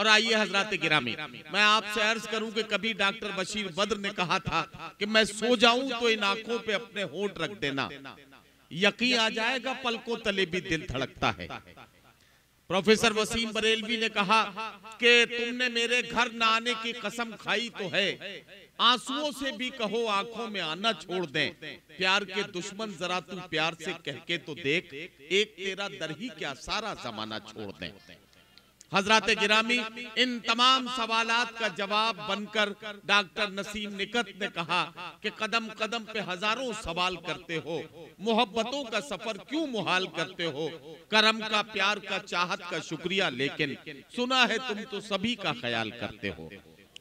और आइए हजरात गिरामी, मैं आपसे अर्ज करूं कि कभी डॉक्टर बशीर बद्र ने कहा था कि मैं सो जाऊं तो इन आंखों पे अपने होंठ रख देना, यकीन आ जाएगा पलकों तले भी दिल धड़कता है। प्रोफेसर वसीम बरेलवी ने कहा कि तुमने मेरे घर न आने की कसम खाई तो है, आंसुओं से भी कहो आंखों में आना छोड़ दें, प्यार के दुश्मन जरा तू प्यार से कह के तो देख, एक तेरा दर ही क्या सारा जमाना छोड़ दें। हजरात गिरामी, इन तमाम सवालात का जवाब बनकर डॉक्टर नसीम निकत ने कहा कि कदम कदम पे हजारों सवाल करते हो, मोहब्बतों का सफर क्यों मुहाल करते हो, करम का प्यार का चाहत का शुक्रिया, लेकिन सुना है तुम तो सभी का ख्याल करते हो।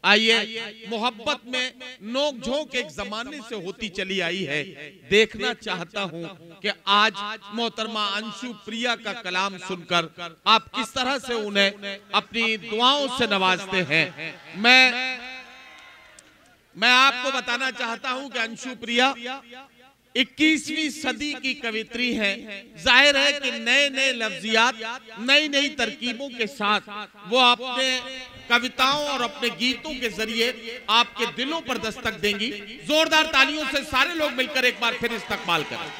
आइए, मोहब्बत में नोक झोंक एक जमाने से होती चली आई है। देखना चाहता हूं कि आज मोहतरमा अंशु प्रिया का कलाम सुनकर आप किस तरह से उन्हें अपनी दुआओं से नवाजते हैं। मैं आपको बताना चाहता हूं कि अंशु प्रिया 21वीं सदी की कवित्री है। जाहिर है कि नए नए लफ्जियात, नई नई तरकीबों के साथ वो अपने कविताओं और अपने गीतों के जरिए आपके दिलों पर दस्तक देंगी। जोरदार तालियों से सारे लोग मिलकर एक बार फिर इस्तकबाल करें।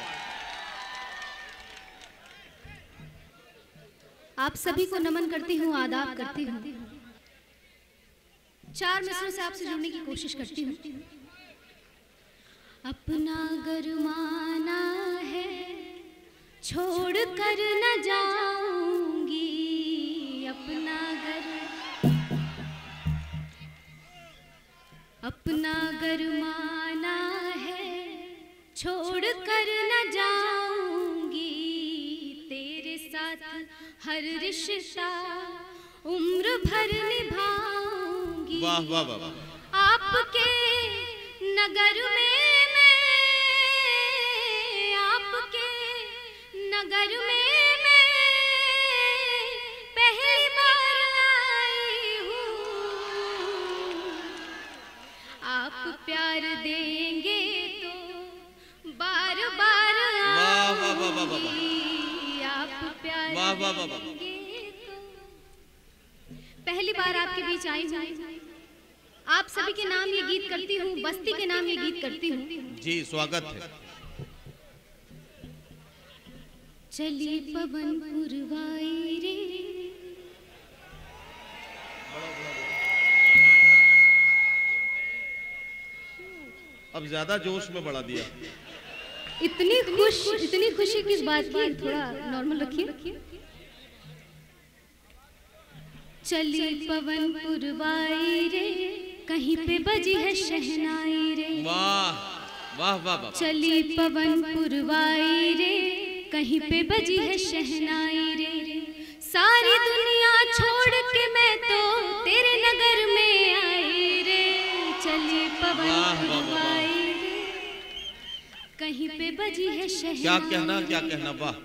आप सभी को नमन करती हूँ, आदाब करती हूँ। 4 मिसरों से आपसे जुड़ने की कोशिश करती हूँ। अपना गरमाना है छोड़ कर न जाऊंगी, अपना गरमाना है छोड़ कर न जाऊंगी, तेरे साथ हर रिश्ता उम्र भर निभाऊंगी। वाह वाह वाह। आपके नगर में नगर में मैं पहली बार आई हूँ, आप प्यार देंगे तो बार बार आऊंगी, आप प्यार देंगे तो। पहली बार आपके बीच आई हूँ, आप सभी के नाम ये गीत करती हूँ, बस्ती के नाम ये गीत करती हूँ। जी स्वागत है। चली पवन पुरवाई रे, अब ज्यादा जोश में बढ़ा दिया। इतनी खुशी किस बात की, थोड़ा नॉर्मल रखिए। चली पवन पुरवाई रे, कहीं पे बजी है शहनाई रे। वाह वाह वाह। चली पवन पुरवाई रे, कहीं पे बजी है शहनाई रे, सारी दुनिया छोड़ के मैं तो तेरे नगर में आई रे। चली पवन पुरवाई रे, कहीं पे बजी है शहनाई। क्या कहना वाह।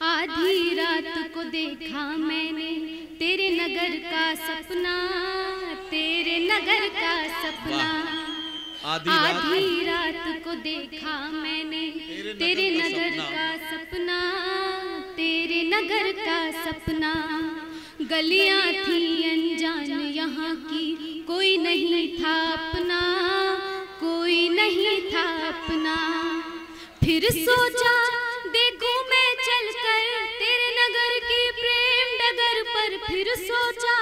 आधी रात को देखा मैंने तेरे नगर का सपना, तेरे नगर का सपना। आधी रात को देखा मैंने तेरे नगर का सपना, तेरे नगर का सपना। गलियां थी अनजान यहाँ की, कोई नहीं था अपना, कोई नहीं था अपना। फिर सोचा देखूं मैं चलकर तेरे नगर की प्रेम डगर पर, फिर सोचा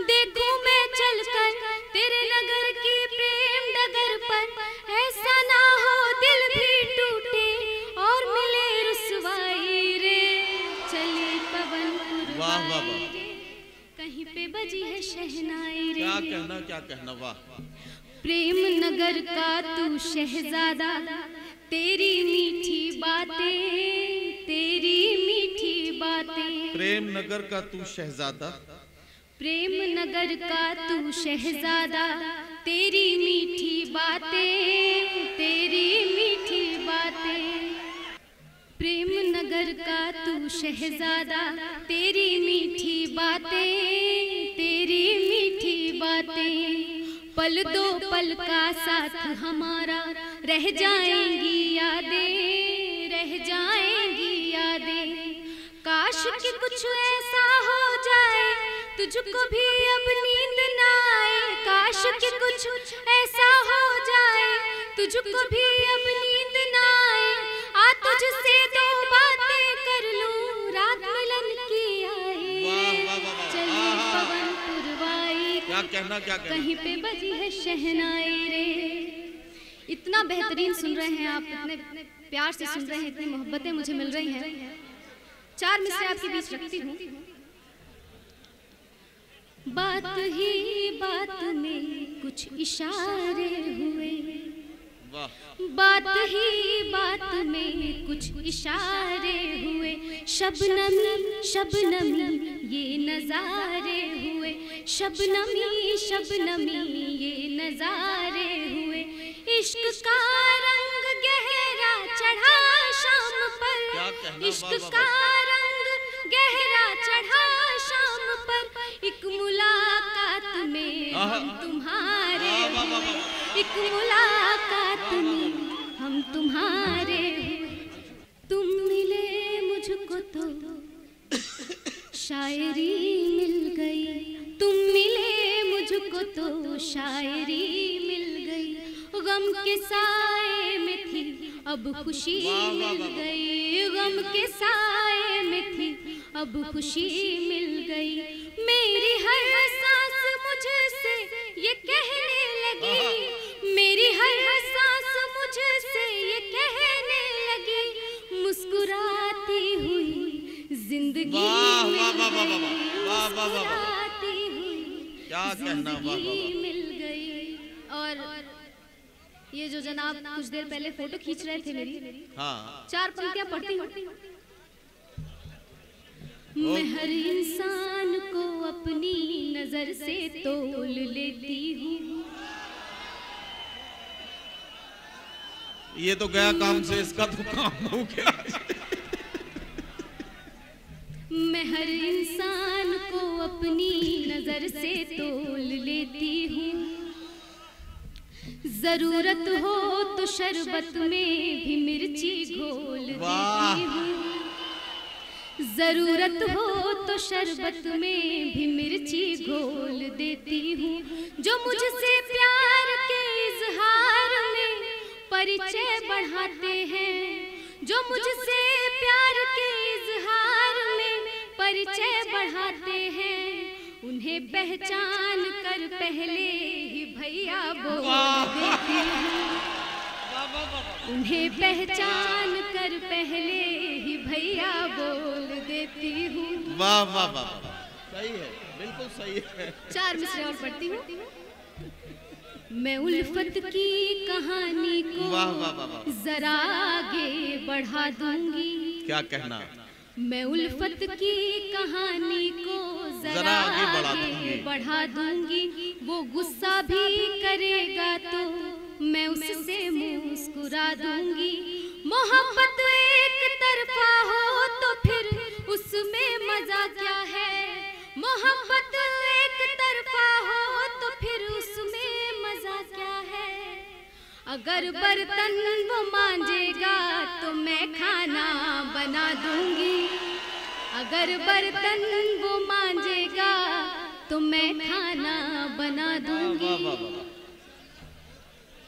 देखूं मैं चलकर तेरे नगर की प्रेम डगर पर, ऐसा ना हो दिल भी टूटे और मिले रुसवाई रे। चली पवन पुरवाई रे, कहीं पे बजी है शहनाई रे। क्या कहना वाह। प्रेम नगर का तू शहजादा, तेरी मीठी बातें, तेरी मीठी बातें। प्रेम नगर का तू शहजादा, प्रेम नगर का तू शहजादा, तेरी मीठी बातें, तेरी मीठी बातें। प्रेम नगर का तू शहजादा, तेरी मीठी बातें, तेरी मीठी बातें। पल दो पल का साथ हमारा, रह जाएंगी यादें, रह जाएंगी यादें। काश कि कुछ ऐसा हो जाए तुझको भी अब नींद ना आए, काश कि कुछ ऐसा हो जाए। तुझको भी अब नींद ना आए, आ तुझसे दो बातें कर लूं, रात मिलन की आए। चली पवन पुरवाई, क्या कहना कहीं पे बजी है शहनाई रे। इतना बेहतरीन सुन रहे हैं आप, इतने प्यार से सुन रहे हैं, इतनी मोहब्बतें मुझे मिल रही हैं। 4 मिसरे आपके बीच रखती हूँ। बात ही बात में कुछ इशारे हुए, बात ही बात में कुछ इशारे हुए। शबनमी शबनमी ये नजारे हुए, शबनमी शबनमी ये नजारे हुए। इश्क का रंग गहरा चढ़ा शाम पर, इश्क का रंग गहरा चढ़ा शाम पर। एक मुलाकात में हम तुम्हारे, एक मुलाकात में हम तुम्हारे। तुम मिले मुझको तो शायरी मिल गई, तुम मिले मुझको तो शायरी मिल गई। गम के साए में थी अब खुशी मिल गई, गम के साए में थी अब खुशी मिल गई। मेरी हर सांस मुझसे ये कहने लगी, मेरी हर सांस मुझसे ये कहने लगी। मुस्कुराती हुई जिंदगी मुस्कुराती हुई जिंदगी मिल गई। और ये जो जनाब कुछ देर पहले फोटो खींच रहे थे मेरी, हाँ, 4 पंक्तियां पढ़ती हूँ। मैं हर इंसान को अपनी नजर से तोल लेती हूँ। ये तो गया काम से, इसका तो काम हो गया। मैं हर इंसान को अपनी नजर से तोल लेती हूँ। जरूरत हो तो शरबत में भी मिर्ची घोल देती हूँ, जरूरत हो तो शरबत में भी मिर्ची घोल देती हूँ। जो मुझसे प्यार के इजहार में परिचय बढ़ाते हैं, जो मुझसे प्यार के इजहार में परिचय बढ़ाते हैं, उन्हें पहचान कर पहले ही भैया बोल देती हूँ, उन्हें पहचान कर पहले ही भैया बोल देती हूँ। वाह वाह वाह, सही है, बिल्कुल सही है। 4 मिसरे और पढ़ती हूँ। मैं उल्फत की कहानी को जरा आगे बढ़ा दूंगी। क्या कहना? मैं उल्फत की कहानी को जरा आगे बढ़ा दूंगी। वो गुस्सा भी करेगा तो मैं उससे मुस्कुरा दूंगी। मोहब्बत एक तरफा हो तो फिर उसमें मजा क्या है, मोहब्बत एक तरफा हो तो फिर उसमें मजा क्या है। अगर बर्तन वो मांजेगा तो मैं खाना बना दूंगी, अगर बर्तन वो मांजेगा तो मैं खाना बना दूंगी।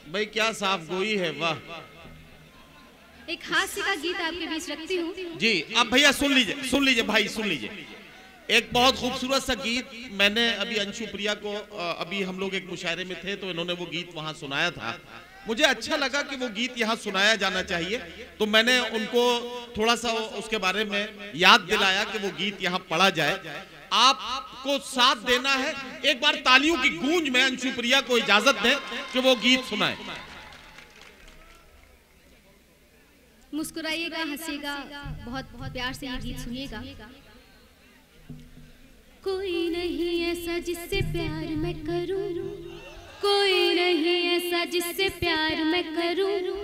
भाई क्या साफ गोई है, वाह। एक हास्य का गीत आपके बीच रखती हूँ जी। अब भैया सुन लीजिए भाई, सुन लीजिए। एक बहुत खूबसूरत सा गीत मैंने अभी अंशु प्रिया को, अभी हम लोग एक मुशायरे में थे तो इन्होंने वो गीत वहां सुनाया था। मुझे अच्छा लगा कि वो गीत यहाँ सुनाया जाना चाहिए, तो मैंने उनको थोड़ा सा उसके बारे में याद दिलाया कि वो गीत यहाँ पढ़ा जाए। आपको साथ देना है। एक बार तालियों की गूंज में अंशु प्रिया को इजाजत दें कि वो गीत सुनाए। मुस्कुराइएगा, हंसिएगा, बहुत बहुत प्यार से ये गीत सुनिएगा। कोई नहीं ऐसा जिससे प्यार मैं करूं, कोई नहीं ऐसा जिससे प्यार मैं करूं,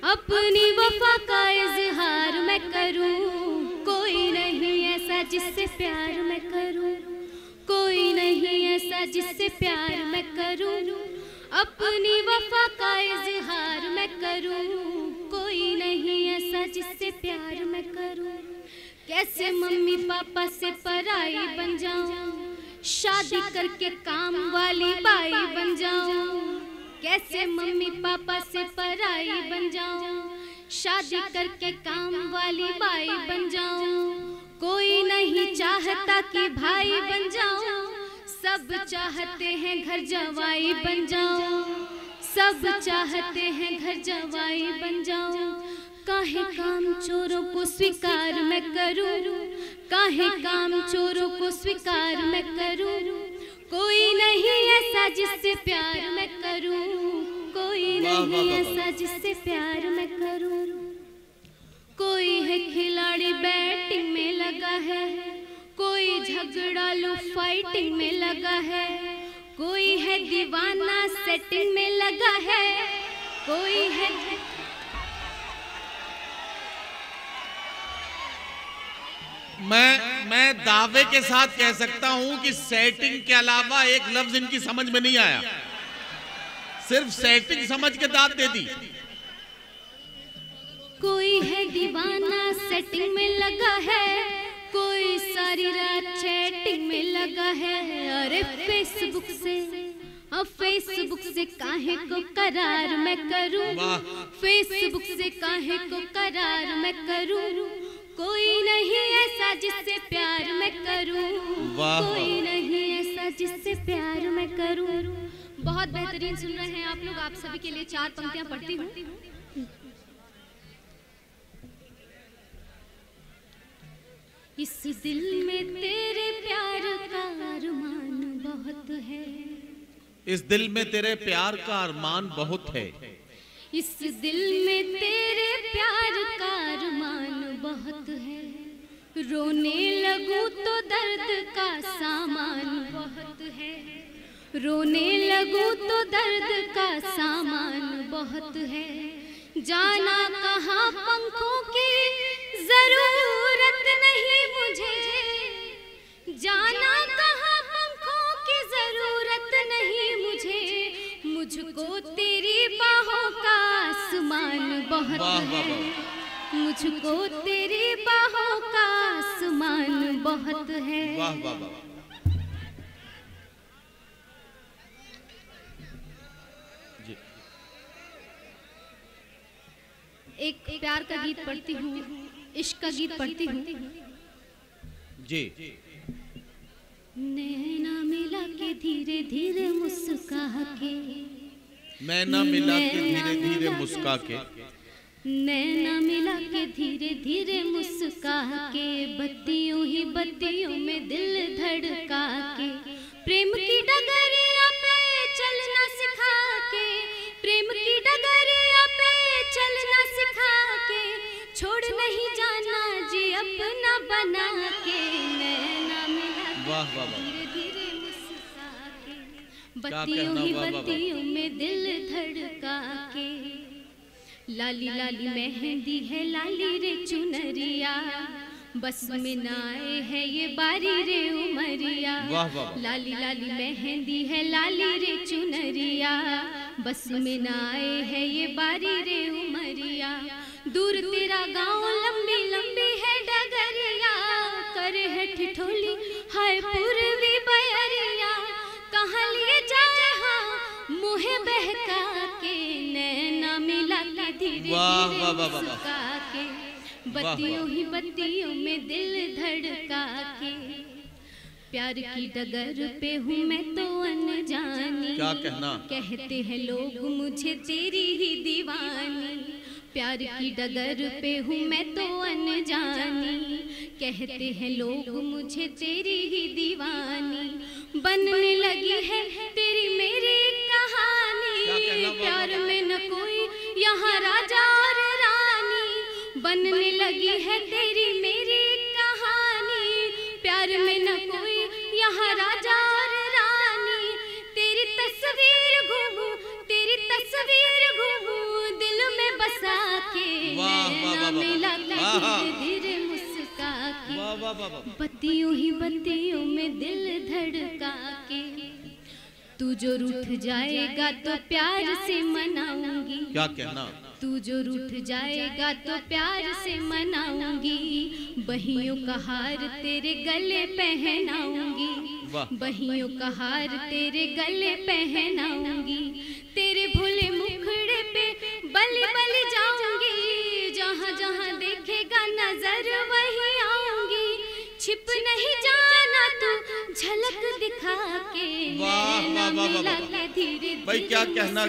अपनी वफा का इजहार मैं करूं। कोई नहीं ऐसा जिससे प्यार मैं करूं, कोई नहीं ऐसा जिससे प्यार मैं करूं, अपनी वफा का इजहार मैं करूं। कोई नहीं ऐसा जिससे प्यार मैं करूं। कैसे मम्मी पापा से पराई बन जाऊं, शादी करके काम वाली बाई बन जाऊं, कैसे मम्मी पापा से पराई बन जाऊं। शादी करके काम वाली बाई बन जाऊं, कोई नहीं चाहता कि भाई बन जाऊं। सब चाहते हैं घर जवाई बन जाऊं, सब चाहते हैं घर जवाई बन जाऊं। काहे काम चोरों को स्वीकार मैं करूं, काहे काम चोरों को स्वीकार मैं करूं। कोई नहीं ऐसा जिससे प्यार मैं करूं, कोई नहीं ऐसा जिससे प्यार मैं करूं। कोई है खिलाड़ी बैटिंग में लगा है, कोई झगड़ालू फाइटिंग में लगा है, कोई है दीवाना सेटिंग में लगा है, कोई है। मैं दावे के साथ कह सकता हूं कि सेटिंग के अलावा एक लफ्ज इनकी समझ में नहीं आया, सिर्फ सेटिंग समझ के दाद दे दी। कोई है दीवाना सेटिंग में लगा है, कोई सारी रात चैटिंग में लगा है। अरे फेसबुक से, अब फेसबुक से काहे को करार मैं करूं, फेसबुक से काहे को करार मैं करूं। कोई नहीं ऐसा जिससे प्यार मैं करूं, कोई नहीं ऐसा जिससे प्यार मैं करूं। बहुत बेहतरीन सुन रहे हैं आप लोग। आप सभी के लिए 4 पंक्तियां पढ़ती हूँ। इस दिल में तेरे प्यार का अरमान बहुत है, इस दिल में तेरे प्यार का अरमान बहुत है, इस दिल में तेरे प्यार का अरमान बहुत है। रोने लगूं तो दर्द का सामान बहुत है, रोने लगूं तो दर्द का सामान बहुत है। जाना कहाँ पंखों की जरूरत नहीं मुझे, जाना कहाँ पंखों की जरूरत नहीं मुझे। मुझको तेरी बाहों का आसमान बहुत है, मुझको तेरी बाहों का आसमान बहुत है। वाह वाह वाह। एक प्यार का गीत पढ़ती हूँ, इश्क का गीत पढ़ती हूँ जी। नैना मिला के धीरे धीरे मुस्का के, नैना मिला के धीरे धीरे मुस्का के, नैना मिला के धीरे धीरे मुस्का के। बत्तियों ही बत्तियों में दिल धड़का के, प्रेम की डगरिया पे चलना सिखा के, प्रेम की डगरिया पे चलना सिखा के। छोड़ नहीं जाना जी अपना बना के, नैना मिला के धीरे धीरे मुस्का के। बत्तियों ही बत्तियों में दिल धड़का के। लाली लाली मेहंदी है लाली रे चुनरिया, बस में ना आए है ये बारी रे उमरिया। लाली लाली मेहंदी है लाली रे चुनरिया, बस में ना आए है ये बारी रे उमरिया। दूर तेरा गाँव लंबी लंबी है डगरिया, करे है ठिठोली हाय पूर्वी बयरिया। कहाँ लिए जाए हाँ मुहे बहका के, नैना मिला के धीरे धीरे मुस्का के। बत्तियों ही बत्तियों में दिल धड़का के। प्यार की डगर पे हूँ मैं तो अनजानी, क्या कहना, कहते हैं लोग मुझे तेरी ही दीवानी। प्यार की डगर पे हूँ मैं तो अनजानी, कहते हैं लोग मुझे तेरी ही दीवानी। बनने लगी है तेरी मेरी कहानी, प्यार में न कोई यहाँ राजा और रानी। बनने लगी है तेरी मेरी कहानी, प्यार में न कोई यहाँ राजा और रानी। तेरी तस्वीर घूमूं, तेरी तस्वीर घूमूं दिल में बसा के। नैना मिला के धीरे धीरे मुस्का के। बत्तियों ही बत्तियों में दिल धड़का के। तू जो रूठ जाएगा तो प्यार से मनाऊंगी, क्या कहना, तू जो रूठ जाएगा तो प्यार से मनाऊंगी। बहियों का हार तेरे गले पहनाऊंगी, बहियों का हार तेरे गले पहनाऊंगी, तेरे भोले मुखड़े पे बलि बलि जाऊंगी, जहाँ जहाँ देखेगा नजर वहीं आऊंगी, छिप नहीं जाना तू झलक दिखा के, मिला के धीरे भाई क्या कहना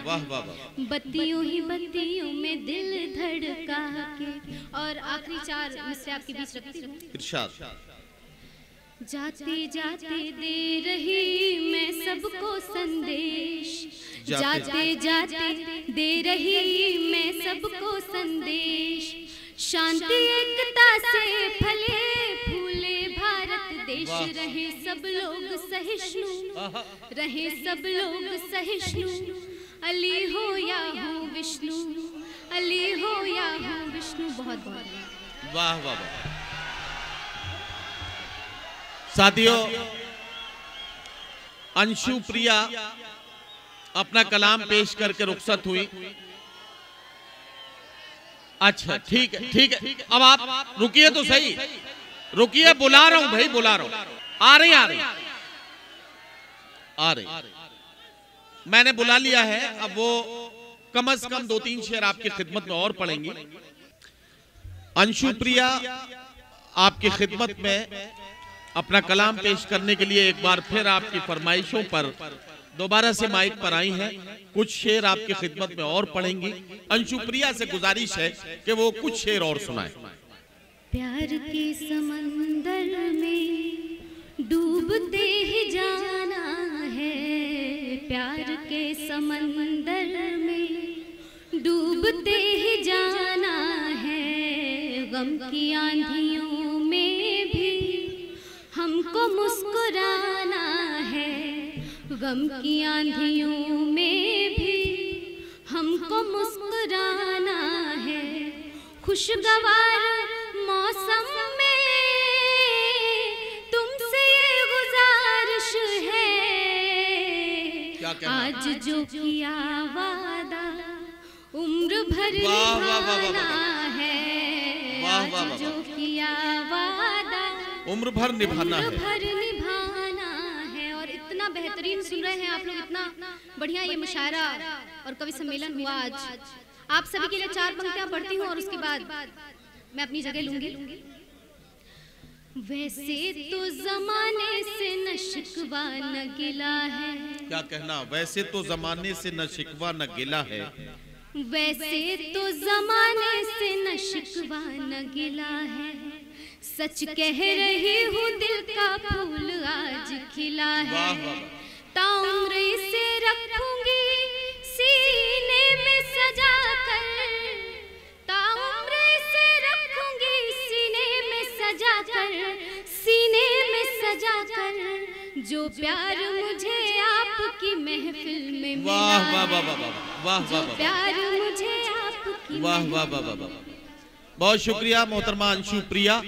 वाह वाह वाह। बत्तियों ही बत्तियों में दिल धड़का के। और आखिरी 4 मिसरे आपके बीच रखती हूँ। इरशाद। जाते जाते दे रही मैं सबको संदेश, जाते जाते दे रही मैं सबको संदेश, शांति एकता से फले फूले भारत देश, रहे सब लोग सहिष्णु, रहे सब लोग सहिष्णु, अली हो या हो विष्णु, अली हो या हो विष्णु। बहुत बहुत वाह वाह वाह। साथियों, अंशु प्रिया अपना कलाम पेश करके रुखसत हुई। अच्छा ठीक है। अब आप रुकिए तो सही, रुकिए, बुला रहा हूं भाई, बुला रहा हूं। आ रही मैंने बुला लिया है। अब वो कम से कम 2-3 शेर आपकी खिदमत में और पढ़ेंगी। अंशु प्रिया आपकी खिदमत में अपना कलाम पेश करने के लिए एक बार फिर आपकी फरमाइशों पर दोबारा से माइक पर आई हैं। कुछ शेर आपकी खिदमत में और पढ़ेंगी। अंशु प्रिया से गुजारिश है कि वो कुछ शेर और सुनाए। प्यार के समंदर में डूबते ही जाना है, प्यार के समंदर में डूबते ही जाना है, गम की आंधियों में भी हमको मुस्कुराना है, गम की आंधियों में भी हमको मुस्कुराना है, खुशगवार मौसम में तुमसे ये गुजारिश है, आज जो किया वादा उम्र भर निभाना है, आज जो किया वादा उम्र भर निभाना है, और इतना बेहतरीन सुन रहे हैं आप लोग, इतना बढ़िया ये मुशायरा और कवि सम्मेलन हुआ आज। आप सभी के लिए 4 पंक्तियां पढ़ती हूँ और उसके बाद मैं अपनी जगह लूंगी। वैसे तो जमाने से न शिकवा न गिला है, क्या कहना, वैसे तो जमाने से न शिकवा न गिला है, वैसे तो जमाने से न शिकवा न गिला है, सच कह रही हूँ दिल का फूल आज खिला है, ताउम्र इसे रखूंगी सीने में सजा कर, ताउम्र इसे रखूंगी सीने में सजा कर, सीने में सजा कर, जो प्यार मुझे आपकी महफिल में मिला, वाह वाह वाह वाह वाह, जो प्यार मुझे आपकी, वाह वाह वाह वाह। बहुत शुक्रिया मोहतरमा अंशु प्रिया।